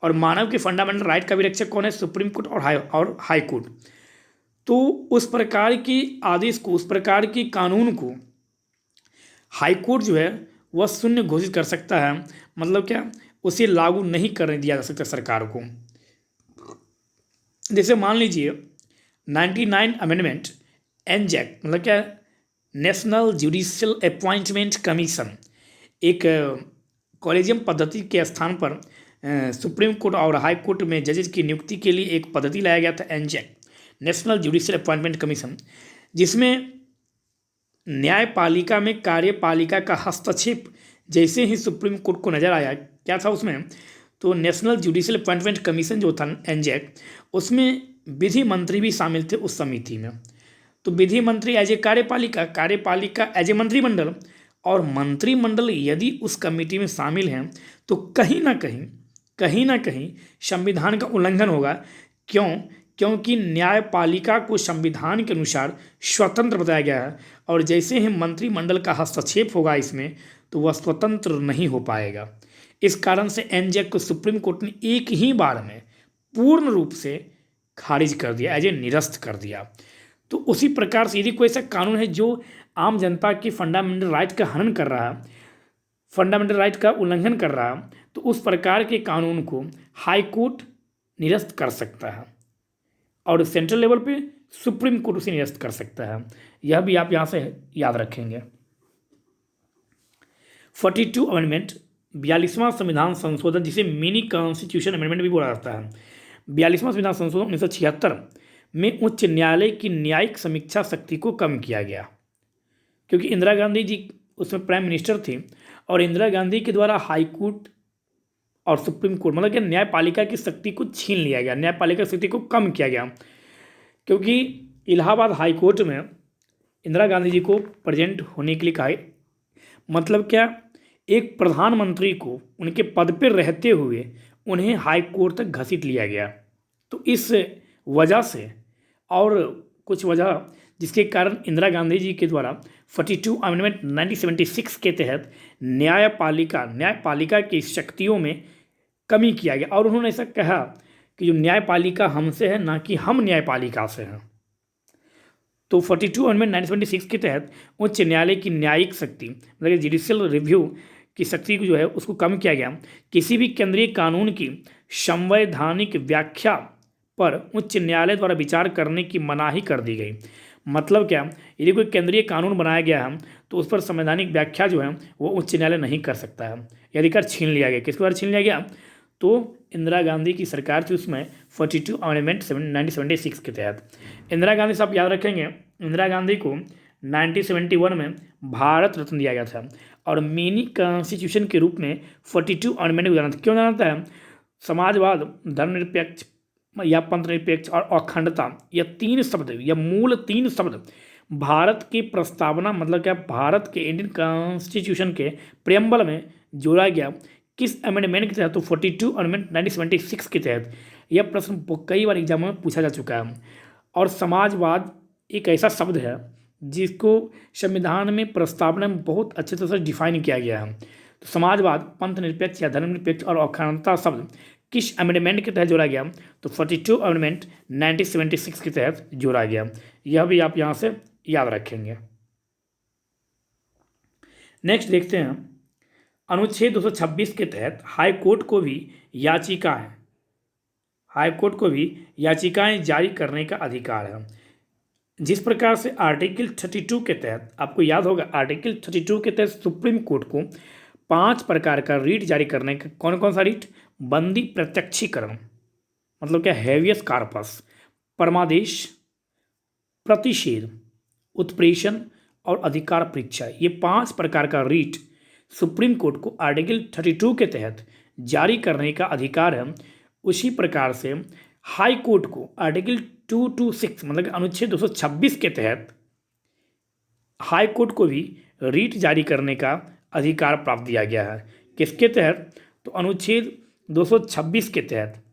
Speaker 1: और मानव के फंडामेंटल राइट का भी रक्षक कौन है? सुप्रीम कोर्ट और हाई कोर्ट। तो उस प्रकार की आदेश को, उस प्रकार की कानून को हाई कोर्ट जो है वह शून्य घोषित कर सकता है। मतलब क्या, उसे लागू नहीं करने दिया जा सकता सरकार को। जैसे मान लीजिए 99 अमेंडमेंट एनजैक, मतलब क्या, नेशनल जुडिशियल अपॉइंटमेंट कमीशन, एक कॉलेजियम पद्धति के स्थान पर सुप्रीम कोर्ट और हाई कोर्ट में जजेस की नियुक्ति के लिए एक पद्धति लाया गया था, एनजैक, नेशनल जुडिशियल अपॉइंटमेंट कमीशन, जिसमें न्यायपालिका में कार्यपालिका का हस्तक्षेप जैसे ही सुप्रीम कोर्ट को नज़र आया। क्या था उसमें? तो नेशनल जुडिशियल अपॉइंटमेंट कमीशन जो था एनजैक, उसमें विधि मंत्री भी शामिल थे उस समिति में। तो विधि मंत्री एज ए कार्यपालिका, कार्यपालिका एज ए मंत्रिमंडल, और मंत्रिमंडल यदि उस कमेटी में शामिल हैं तो कहीं ना कहीं संविधान का उल्लंघन होगा। क्यों? क्योंकि न्यायपालिका को संविधान के अनुसार स्वतंत्र बताया गया है, और जैसे ही मंत्रिमंडल का हस्तक्षेप होगा इसमें तो वह स्वतंत्र नहीं हो पाएगा। इस कारण से एनजैक को सुप्रीम कोर्ट ने एक ही बार में पूर्ण रूप से खारिज कर दिया, एज ए निरस्त कर दिया। तो उसी प्रकार से यदि कोई ऐसा कानून है जो आम जनता की फंडामेंटल राइट का हनन कर रहा है, फंडामेंटल राइट का उल्लंघन कर रहा है, तो उस प्रकार के कानून को हाई कोर्ट निरस्त कर सकता है और सेंट्रल लेवल पे सुप्रीम कोर्ट उसे निरस्त कर सकता है। यह भी आप यहाँ से याद रखेंगे। 42 अमेंडमेंट, 42वां संविधान संशोधन, जिसे मिनी कॉन्स्टिट्यूशन अमेंडमेंट भी बोला जाता है। 42वां संविधान संशोधन 1976 में उच्च न्यायालय की न्यायिक समीक्षा शक्ति को कम किया गया, क्योंकि इंदिरा गांधी जी उसमें प्राइम मिनिस्टर थी और इंदिरा गांधी के द्वारा हाई कोर्ट और सुप्रीम कोर्ट, मतलब कि न्यायपालिका की शक्ति को छीन लिया गया, न्यायपालिका की शक्ति को कम किया गया। क्योंकि इलाहाबाद हाई कोर्ट में इंदिरा गांधी जी को प्रेजेंट होने के लिए कहा, मतलब क्या, एक प्रधानमंत्री को उनके पद पर रहते हुए उन्हें हाई कोर्ट तक घसीट लिया गया। तो इस वजह से और कुछ वजह जिसके कारण इंदिरा गांधी जी के द्वारा 42 अमेंडमेंट 1976 के तहत न्यायपालिका की शक्तियों में कमी किया गया। और उन्होंने ऐसा कहा कि जो न्यायपालिका हमसे है, ना कि हम न्यायपालिका से हैं। तो 42 अमेंडमेंट 1976 के तहत उच्च न्यायालय की न्यायिक शक्ति, मतलब जुडिशियल रिव्यू की शक्ति को जो है उसको कम किया गया। किसी भी केंद्रीय कानून की संवैधानिक व्याख्या पर उच्च न्यायालय द्वारा विचार करने की मनाही कर दी गई। मतलब क्या, यदि कोई केंद्रीय कानून बनाया गया है तो उस पर संवैधानिक व्याख्या जो है वो उच्च न्यायालय नहीं कर सकता है। यह अधिकार छीन लिया गया। किसके द्वारा छीन लिया गया? तो इंदिरा गांधी की सरकार थी उसमें 42 अमेंडमेंट 1976 के तहत। इंदिरा गांधी साहब याद रखेंगे, इंदिरा गांधी को 1971 में भारत रत्न दिया गया था और मिनी कॉन्स्टिट्यूशन के रूप में 42 अमेंडमेंट को जाना था। क्यों जाना था? समाजवाद, धर्मनिरपेक्ष या पंथनिरपेक्ष और अखंडता, यह तीन शब्द, यह मूल तीन शब्द भारत की प्रस्तावना, मतलब क्या, भारत के इंडियन कॉन्स्टिट्यूशन के प्रेम्बल में जोड़ा गया। किस अमेंडमेंट के तहत? तो 42 अमेंडमेंट 1976 के तहत। यह प्रश्न कई बार एग्जामों में पूछा जा चुका है। और समाजवाद एक ऐसा शब्द है जिसको संविधान में प्रस्तावना में बहुत अच्छे तरह से डिफाइन किया गया है। तो समाजवाद, पंथनिरपेक्ष या धर्मनिरपेक्ष और अखंडता शब्द किस अमेंडमेंट के तहत जोड़ा गया? तो 42 अमेंडमेंट 1976 के तहत जोड़ा गया। यह भी आप यहाँ से याद रखेंगे। नेक्स्ट देखते हैं, अनुच्छेद 226 के तहत हाई कोर्ट को भी याचिकाएं जारी करने का अधिकार है। जिस प्रकार से आर्टिकल 32 के तहत, आपको याद होगा, आर्टिकल 32 के तहत सुप्रीम कोर्ट को 5 प्रकार का रीट जारी करने का, कौन कौन सा रीट? बंदी प्रत्यक्षीकरण, मतलब क्या, हेवियस कार्पस, परमादेश, प्रतिषेध, उत्प्रेषण और अधिकार परीक्षा, ये 5 प्रकार का रीट सुप्रीम कोर्ट को आर्टिकल 32 के तहत जारी करने का अधिकार है। उसी प्रकार से हाई कोर्ट को आर्टिकल 226, मतलब अनुच्छेद 226 के तहत हाई कोर्ट को भी रीट जारी करने का अधिकार प्राप्त दिया गया है। किसके तहत? तो अनुच्छेद 226 के तहत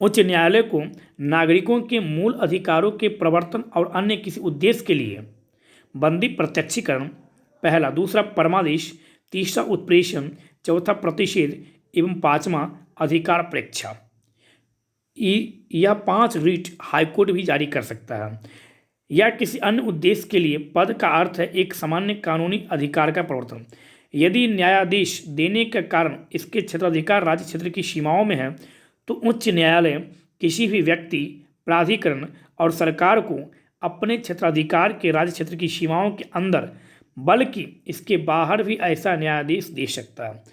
Speaker 1: उच्च न्यायालय को नागरिकों के मूल अधिकारों के प्रवर्तन और अन्य किसी उद्देश्य के लिए बंदी प्रत्यक्षीकरण, पहला, दूसरा परमादेश, तीसरा उत्प्रेषण, चौथा प्रतिषेध एवं पांचवा अधिकार परीक्षा, यह 5 रीट हाईकोर्ट भी जारी कर सकता है। या किसी अन्य उद्देश्य के लिए, पद का अर्थ है एक सामान्य कानूनी अधिकार का प्रवर्तन। यदि न्यायाधीश देने का कारण इसके क्षेत्राधिकार राज्य क्षेत्र की सीमाओं में है तो उच्च न्यायालय किसी भी व्यक्ति, प्राधिकरण और सरकार को अपने क्षेत्राधिकार के राज्य क्षेत्र की सीमाओं के अंदर, बल्कि इसके बाहर भी ऐसा न्यायाधीश दे सकता है।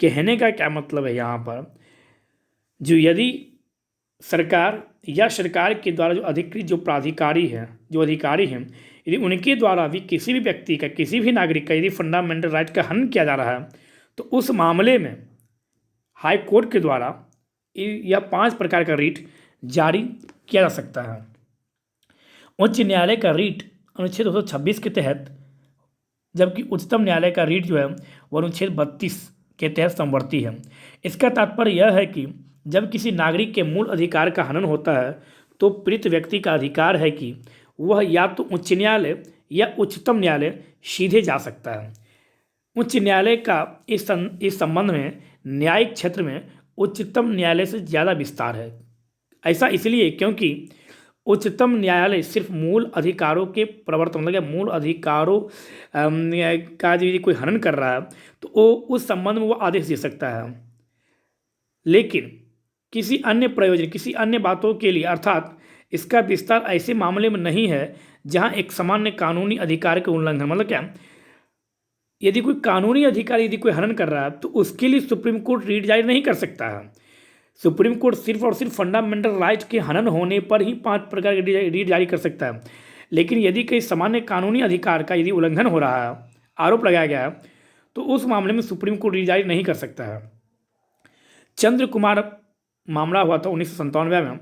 Speaker 1: कहने का क्या मतलब है यहाँ पर? जो यदि सरकार या सरकार के द्वारा जो अधिकृत जो प्राधिकारी हैं, जो अधिकारी हैं, यदि उनके द्वारा भी किसी भी व्यक्ति का, किसी भी नागरिक का यदि फंडामेंटल राइट का हनन किया जा रहा है तो उस मामले में हाई कोर्ट के द्वारा यह 5 प्रकार का रीट जारी किया जा सकता है। उच्च न्यायालय का रीट अनुच्छेद 226 के तहत, जबकि उच्चतम न्यायालय का रीट जो है वह अनुच्छेद 32 के तहत समवर्ती है। इसका तात्पर्य यह है कि जब किसी नागरिक के मूल अधिकार का हनन होता है तो पीड़ित व्यक्ति का अधिकार है कि वह या तो उच्च न्यायालय या उच्चतम न्यायालय सीधे जा सकता है। उच्च न्यायालय का इस संबंध में न्यायिक क्षेत्र में उच्चतम न्यायालय से ज़्यादा विस्तार है। ऐसा इसलिए क्योंकि उच्चतम न्यायालय सिर्फ मूल अधिकारों के प्रवर्तन, मतलब मूल अधिकारों का यदि कोई हनन कर रहा है तो वो उस संबंध में वो आदेश दे सकता है, लेकिन किसी अन्य प्रयोजन, किसी अन्य बातों के लिए, अर्थात इसका विस्तार ऐसे मामले में नहीं है जहां एक सामान्य कानूनी अधिकार के उल्लंघन, मतलब क्या, यदि कोई कानूनी अधिकार यदि कोई हनन कर रहा है तो उसके लिए सुप्रीम कोर्ट रीट जारी नहीं कर सकता है। सुप्रीम कोर्ट सिर्फ और सिर्फ फंडामेंटल राइट के हनन होने पर ही 5 प्रकार के रीट जारी कर सकता है। लेकिन यदि कई सामान्य कानूनी अधिकार का यदि उल्लंघन हो रहा है, आरोप लगाया गया है, तो उस मामले में सुप्रीम कोर्ट रीट जारी नहीं कर सकता है। चंद्र कुमार मामला हुआ था 1997 में।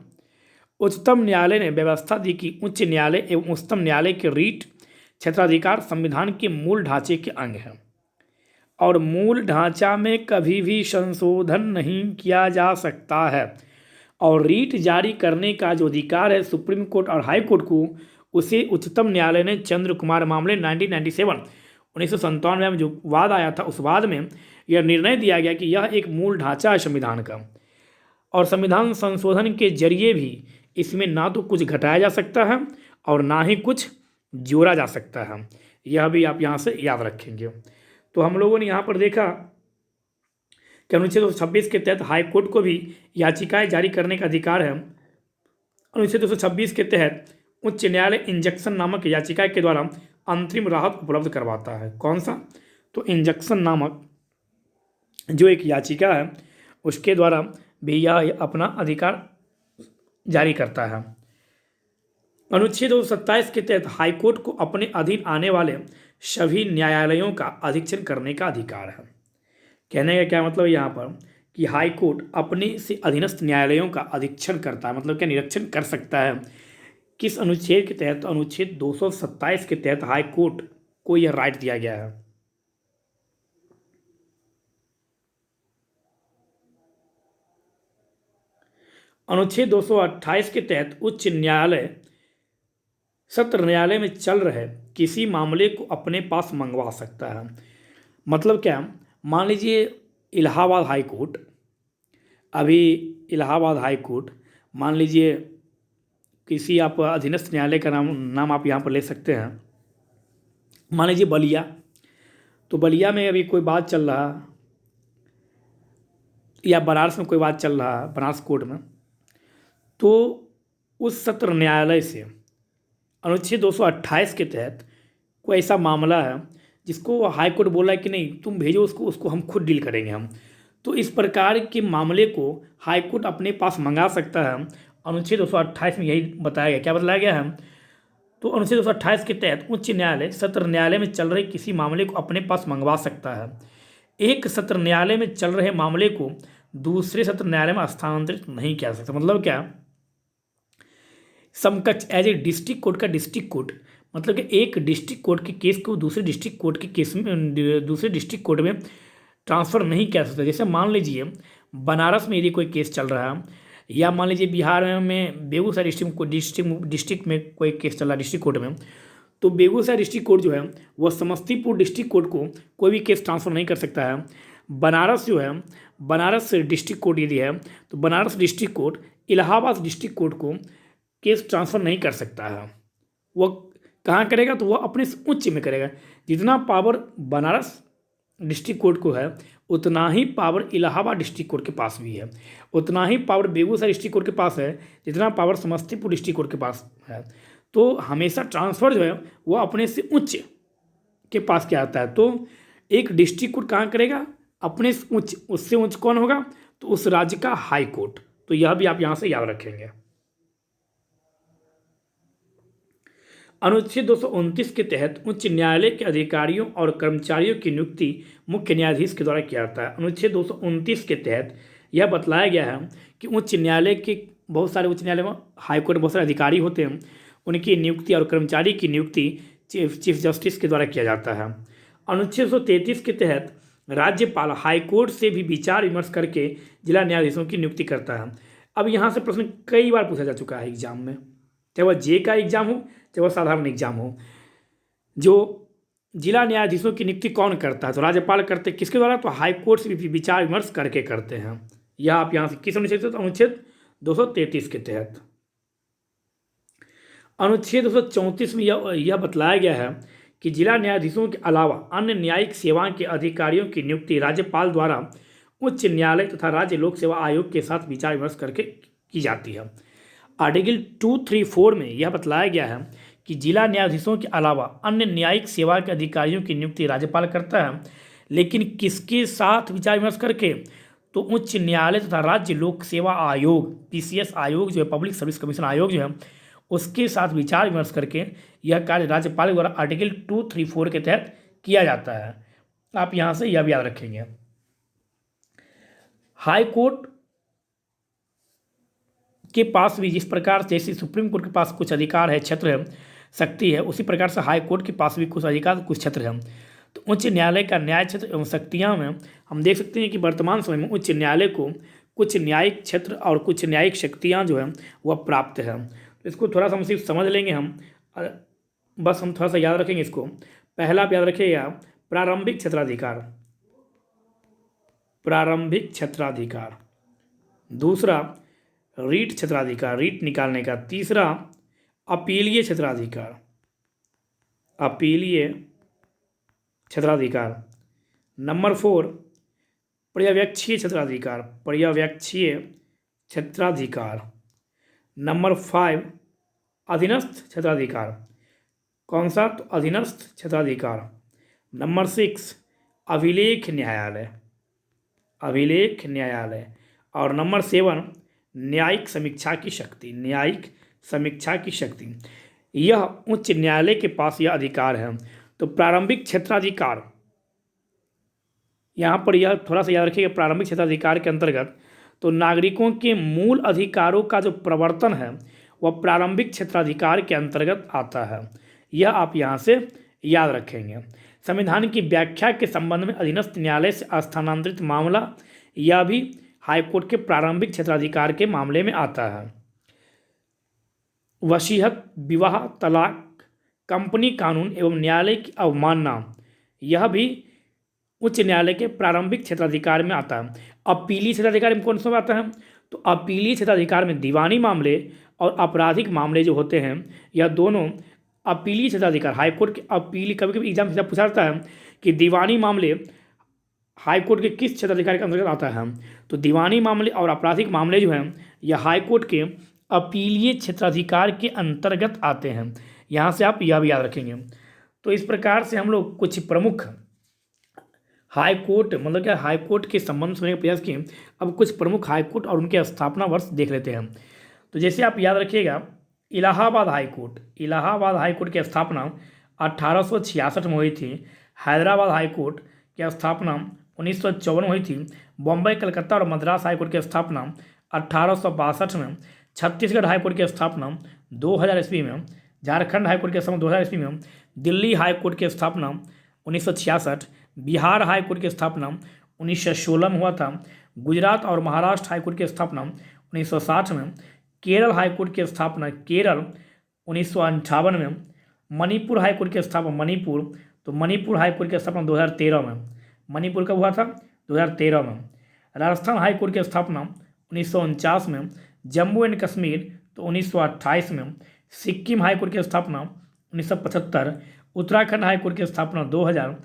Speaker 1: उच्चतम न्यायालय ने व्यवस्था दी कि उच्च न्यायालय एवं उच्चतम न्यायालय के रीट क्षेत्राधिकार संविधान के मूल ढांचे के अंग हैं और मूल ढांचा में कभी भी संशोधन नहीं किया जा सकता है। और रीट जारी करने का जो अधिकार है सुप्रीम कोर्ट और हाई कोर्ट को, उसे उच्चतम न्यायालय ने चंद्र कुमार मामले 1997 में जो वाद आया था, उस वाद में यह निर्णय दिया गया कि यह एक मूल ढांचा है संविधान का, और संविधान संशोधन के जरिए भी इसमें ना तो कुछ घटाया जा सकता है और ना ही कुछ जोड़ा जा सकता है। यह भी आप यहाँ से याद रखेंगे। तो हम लोगों ने यहाँ पर देखा कि अनुच्छेद 226 के तहत हाईकोर्ट को भी याचिकाएं जारी करने का अधिकार है। अनुच्छेद 226 के तहत उच्च न्यायालय इंजक्शन नामक याचिका के द्वारा अंतरिम राहत उपलब्ध करवाता है। कौन सा? तो इंजक्शन नामक जो एक याचिका है उसके द्वारा भी यह अपना अधिकार जारी करता है। अनुच्छेद 227 के तहत हाईकोर्ट को अपने अधीन आने वाले सभी न्यायालयों का अधीक्षण करने का अधिकार है। कहने का क्या मतलब यहाँ पर कि हाईकोर्ट अपने से अधीनस्थ न्यायालयों का अधीक्षण करता है, मतलब क्या निरीक्षण कर सकता है। किस अनुच्छेद के तहत? अनुच्छेद 227 के तहत हाईकोर्ट को यह राइट दिया गया है। अनुच्छेद 228 के तहत उच्च न्यायालय सत्र न्यायालय में चल रहे किसी मामले को अपने पास मंगवा सकता है। मतलब क्या? मान लीजिए इलाहाबाद हाई कोर्ट, अभी इलाहाबाद हाई कोर्ट मान लीजिए किसी आप अधीनस्थ न्यायालय का नाम आप यहाँ पर ले सकते हैं। मान लीजिए बलिया, तो बलिया में अभी कोई बात चल रहा, या बनारस में कोई बात चल रहा है बनारस कोर्ट में, तो उस सत्र न्यायालय से अनुच्छेद 228 के तहत कोई ऐसा मामला है जिसको हाई कोर्ट बोला है कि नहीं तुम भेजो उसको हम खुद डील करेंगे हम, तो इस प्रकार के मामले को हाई कोर्ट अपने पास मंगा सकता है। अनुच्छेद 228 में यही बताया गया। क्या बताया गया है? तो अनुच्छेद 228 के तहत उच्च न्यायालय सत्र न्यायालय में चल रहे किसी मामले को अपने पास मंगवा सकता है। एक सत्र न्यायालय में चल रहे मामले को दूसरे सत्र न्यायालय में स्थानांतरित नहीं किया जा सकता। मतलब क्या? समकक्ष एज ए डिस्ट्रिक्ट कोर्ट का डिस्ट्रिक्ट कोर्ट, मतलब कि एक डिस्ट्रिक्ट कोर्ट के केस को दूसरे डिस्ट्रिक्ट कोर्ट के केस में दूसरे डिस्ट्रिक्ट कोर्ट में ट्रांसफ़र नहीं किया जा सकता। जैसे मान लीजिए बनारस में यदि कोई केस चल रहा है, या मान लीजिए बिहार में बेगूसराय डिस्ट्रिक्ट में कोई केस चल रहा है डिस्ट्रिक्ट कोर्ट में, तो बेगूसराय डिस्ट्रिक्ट कोर्ट जो है वह समस्तीपुर डिस्ट्रिक्ट कोर्ट को कोई भी केस ट्रांसफ़र नहीं कर सकता है। बनारस जो है, बनारस डिस्ट्रिक्ट कोर्ट यदि है तो Banaras district court Allahabad district court को केस ट्रांसफ़र नहीं कर सकता है। वह कहाँ करेगा? तो वह अपने उच्च में करेगा। जितना पावर बनारस डिस्ट्रिक्ट कोर्ट को है उतना ही पावर इलाहाबाद डिस्ट्रिक्ट कोर्ट के पास भी है, उतना ही पावर बेगूसराय डिस्ट्रिक्ट कोर्ट के पास है जितना पावर समस्तीपुर डिस्ट्रिक्ट कोर्ट के पास है। तो हमेशा ट्रांसफ़र जो है वो अपने से उच्च के पास क्या आता है। तो एक डिस्ट्रिक्ट कोर्ट कहाँ करेगा? अपने से उच्च। उससे उच्च कौन होगा? तो उस राज्य का हाई कोर्ट। तो यह भी आप यहाँ से याद रखेंगे। अनुच्छेद 229 के तहत उच्च न्यायालय के अधिकारियों और कर्मचारियों की नियुक्ति मुख्य न्यायाधीश के द्वारा किया जाता है। अनुच्छेद 229 के तहत यह बतलाया गया है कि उच्च न्यायालय के बहुत सारे उच्च न्यायालय में हाईकोर्ट बहुत सारे अधिकारी होते हैं, उनकी नियुक्ति और कर्मचारी की नियुक्ति चीफ जस्टिस के द्वारा किया जाता है। अनुच्छेद 233 के तहत राज्यपाल हाईकोर्ट से भी विचार विमर्श करके जिला न्यायाधीशों की नियुक्ति करता है। अब यहाँ से प्रश्न कई बार पूछा जा चुका है एग्जाम में, चाहे वह जे का एग्जाम हो चाहे वह साधारण एग्जाम हो। जो जिला न्यायाधीशों की नियुक्ति कौन करता है? तो राज्यपाल करते। किसके द्वारा? तो हाईकोर्ट से भी विचार विमर्श करके करते हैं। यह आप यहाँ से किस अनुच्छेद से? अनुच्छेद 233 के तहत। अनुच्छेद 234 में यह बतलाया गया है कि जिला न्यायाधीशों के अलावा अन्य न्यायिक सेवाओं के अधिकारियों की नियुक्ति राज्यपाल द्वारा उच्च न्यायालय तथा राज्य लोक सेवा आयोग के साथ विचार विमर्श करके की जाती है। आर्टिकल 234 में यह बतलाया गया है कि जिला न्यायाधीशों के अलावा अन्य न्यायिक सेवा के अधिकारियों की नियुक्ति राज्यपाल करता है, लेकिन किसके साथ विचार विमर्श करके? तो उच्च न्यायालय तथा राज्य लोक सेवा आयोग PCS आयोग जो है, पब्लिक सर्विस कमीशन आयोग जो है, उसके साथ विचार विमर्श करके यह कार्य राज्यपाल द्वारा आर्टिकल 234 के तहत किया जाता है। आप यहाँ से यह भी याद रखेंगे। हाई कोर्ट के पास भी जिस प्रकार से जैसे सुप्रीम कोर्ट के पास कुछ अधिकार है, क्षेत्र है, शक्ति है, उसी प्रकार से हाई कोर्ट के पास भी कुछ अधिकार कुछ क्षेत्र है। तो उच्च न्यायालय का न्याय क्षेत्र एवं शक्तियाँ में हम देख सकते हैं कि वर्तमान समय में उच्च न्यायालय को कुछ न्यायिक क्षेत्र और कुछ न्यायिक शक्तियाँ जो है वह प्राप्त है। तो इसको थोड़ा सा हम सिर्फ समझ लेंगे, बस हम थोड़ा सा याद रखेंगे इसको। पहला आप याद रखिएगा प्रारंभिक क्षेत्राधिकार। प्रारंभिक क्षेत्राधिकार, दूसरा रीट क्षेत्राधिकार, रीट निकालने का, तीसरा अपीलीय क्षेत्राधिकार, अपीलीय क्षेत्राधिकार, नंबर 4 पर्यवेक्षीय क्षेत्राधिकार, पर्यवेक्षीय क्षेत्राधिकार, नंबर 5 अधीनस्थ क्षेत्राधिकार, कौन सा, तो अधीनस्थ क्षेत्राधिकार, नंबर 6 अभिलेख न्यायालय, अभिलेख न्यायालय, और नंबर 7 न्यायिक समीक्षा की शक्ति, न्यायिक समीक्षा की शक्ति। यह उच्च न्यायालय के पास यह अधिकार है। तो प्रारंभिक क्षेत्राधिकार, यहाँ पर यह थोड़ा सा याद रखिएगा, प्रारंभिक क्षेत्राधिकार के अंतर्गत तो नागरिकों के मूल अधिकारों का जो प्रवर्तन है वह प्रारंभिक क्षेत्राधिकार के अंतर्गत आता है। यह आप यहाँ से याद रखेंगे। संविधान की व्याख्या के संबंध में अधीनस्थ न्यायालय से स्थानांतरित मामला, यह भी हाईकोर्ट के प्रारंभिक क्षेत्राधिकार के मामले में आता है। वसीयत, विवाह, तलाक, कंपनी कानून एवं न्यायालय की अवमानना, यह भी उच्च न्यायालय के प्रारंभिक क्षेत्राधिकार में आता है। अपीलीय क्षेत्राधिकार में कौन सा आता है, तो अपीलीय क्षेत्राधिकार में दीवानी मामले और आपराधिक मामले जो होते हैं, यह दोनों अपीलीय क्षेत्राधिकार, हाईकोर्ट के अपील, कभी कभी एग्जाम से पूछा जाता है कि दीवानी मामले हाईकोर्ट के किस क्षेत्राधिकार के अंतर्गत आता है, तो दीवानी मामले और आपराधिक मामले जो हैं यह हाईकोर्ट के अपीलीय क्षेत्राधिकार के अंतर्गत आते हैं। यहाँ से आप यह भी याद रखेंगे। तो इस प्रकार से हम लोग कुछ प्रमुख हाईकोर्ट, मतलब क्या, हाईकोर्ट के संबंध में प्रयास किए। अब कुछ प्रमुख हाईकोर्ट और उनके स्थापना वर्ष देख लेते हैं। तो जैसे आप याद रखिएगा, इलाहाबाद हाईकोर्ट, इलाहाबाद हाईकोर्ट की स्थापना 1866 में हुई थी। हैदराबाद हाईकोर्ट की स्थापना 1954 में हुई थी। बॉम्बे, कलकत्ता और मद्रास हाईकोर्ट की स्थापना 1862 में। छत्तीसगढ़ हाईकोर्ट की स्थापना 2000 ईस्वी में। झारखंड हाईकोर्ट की स्थापना 2000 ईस्वी में। दिल्ली हाईकोर्ट की स्थापना 1966। बिहार हाईकोर्ट की स्थापना 1916 में हुआ था। गुजरात और महाराष्ट्र हाईकोर्ट की स्थापना 1960 में। केरल हाईकोर्ट की स्थापना केरल 1958 में। मणिपुर हाईकोर्ट की स्थापना मणिपुर हाईकोर्ट की स्थापना 2013 में। मणिपुर कब हुआ था, 2013 में। राजस्थान हाईकोर्ट की स्थापना 1949 में। जम्मू एंड कश्मीर तो 1928 में। सिक्किम हाईकोर्ट की स्थापना 1975। उत्तराखंड हाईकोर्ट की स्थापना 2000।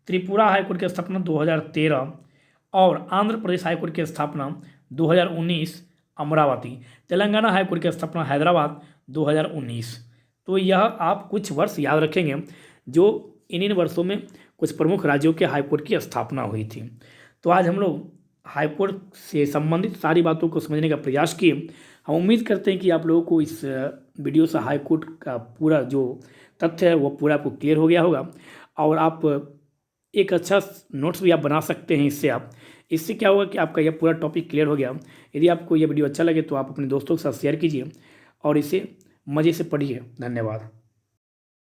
Speaker 1: त्रिपुरा हाईकोर्ट की स्थापना 2013 और आंध्र प्रदेश हाईकोर्ट की स्थापना 2019 अमरावती। तेलंगाना हाईकोर्ट की स्थापना हैदराबाद 2019। तो यह आप कुछ वर्ष याद रखेंगे जो इन वर्षों में कुछ प्रमुख राज्यों के हाईकोर्ट की स्थापना हुई थी। तो आज हम लोग हाईकोर्ट से संबंधित सारी बातों को समझने का प्रयास किए। हम उम्मीद करते हैं कि आप लोगों को इस वीडियो से हाईकोर्ट का पूरा जो तथ्य है वो पूरा आपको क्लियर हो गया होगा और आप एक अच्छा नोट्स भी आप बना सकते हैं। इससे क्या होगा कि आपका यह पूरा टॉपिक क्लियर हो गया। यदि आपको यह वीडियो अच्छा लगे तो आप अपने दोस्तों के साथ शेयर कीजिए और इसे मज़े से पढ़िए। धन्यवाद।